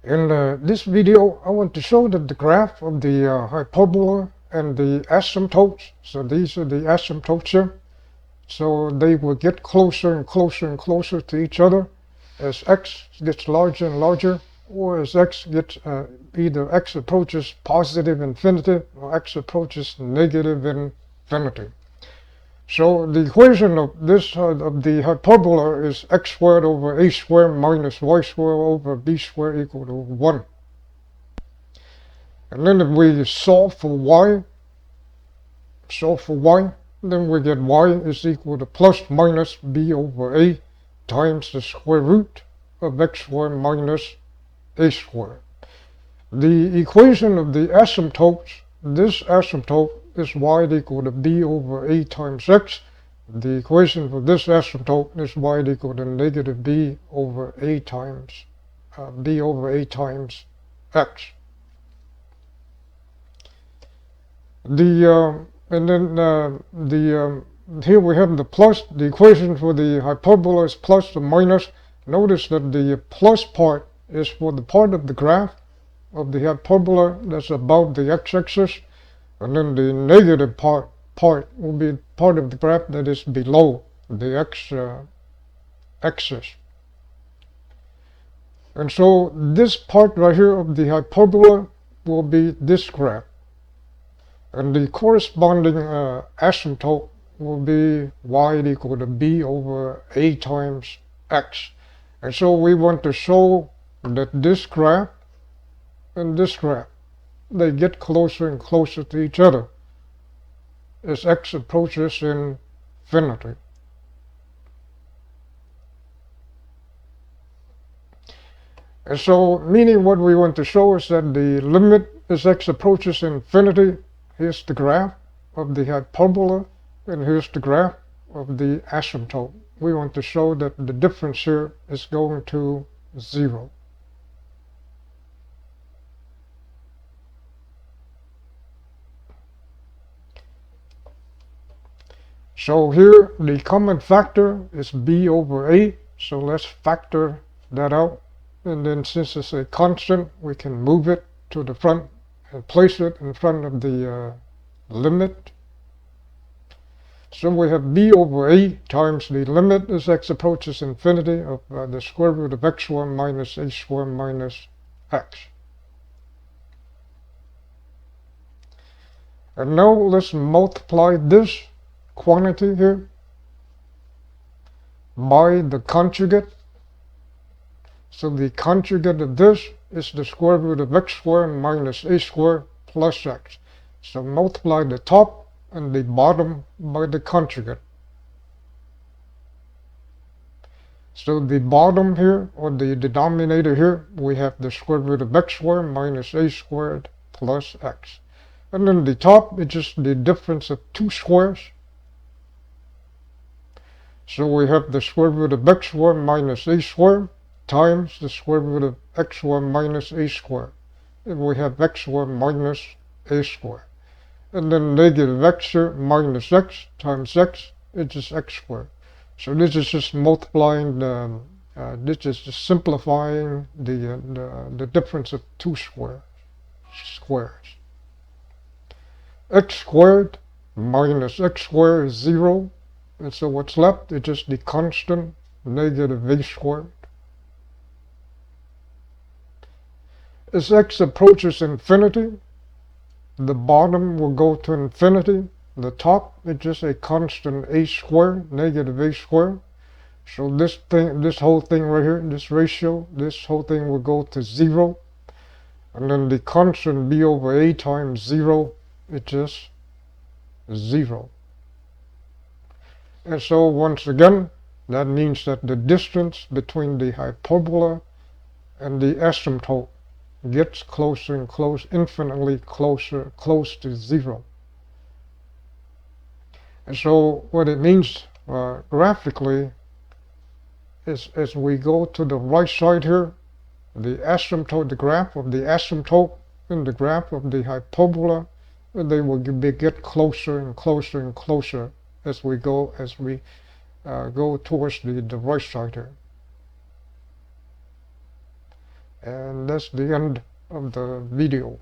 In this video, I want to show that the graph of the hyperbola and the asymptotes, so these are the asymptotes here, so they will get closer and closer and closer to each other as x gets larger and larger, or as x gets either x approaches positive infinity or x approaches negative infinity. So the equation of this of the hyperbola is x squared over a squared minus y squared over b squared equal to 1. And then if we solve for y, then we get y is equal to plus minus b over a times the square root of x squared minus a squared. The equation of the asymptotes, this asymptote is y equal to b over a times x. The equation for this asymptote is y equal to negative b over a times x. Here we have the plus. The equation for the hyperbola is plus or minus. Notice that the plus part is for the part of the graph of the hyperbola that's above the x-axis, and then the negative part will be part of the graph that is below the x-axis. And so this part right here of the hyperbola will be this graph, and the corresponding asymptote will be y equal to b over a times x. And so we want to show that this graph and this graph, they get closer and closer to each other as x approaches infinity. And so, meaning what we want to show is that the limit as x approaches infinity, here's the graph of the hyperbola, and here's the graph of the asymptote. We want to show that the difference here is going to 0. So here the common factor is b over a, so let's factor that out. And then since it's a constant, we can move it to the front and place it in front of the limit. So we have b over a times the limit as x approaches infinity of the square root of x squared minus a squared minus x. And now let's multiply this quantity here by the conjugate. So the conjugate of this is the square root of x squared minus a squared plus x. So multiply the top and the bottom by the conjugate. So the bottom here, or the denominator here, we have the square root of x squared minus a squared plus x. And then the top is just the difference of two squares. So we have the square root of x squared minus a squared times the square root of x squared minus a squared. And we have x squared minus a squared. And then negative x here minus x times x is just x squared. So this is just multiplying this is just simplifying the difference of two squares. X squared minus x squared is 0. And so what's left is just the constant negative a squared. As x approaches infinity, the bottom will go to infinity. The top is just a constant a squared, negative a squared. So this whole thing right here, this ratio, this whole thing will go to 0. And then the constant b over a times 0 is just 0. And so once again, that means that the distance between the hyperbola and the asymptote gets closer and close, infinitely closer, close to 0. And so what it means graphically is, as we go to the right side here, the asymptote, the graph of the asymptote and the graph of the hyperbola, they will get closer and closer and closer as we go towards the right side here. And that's the end of the video.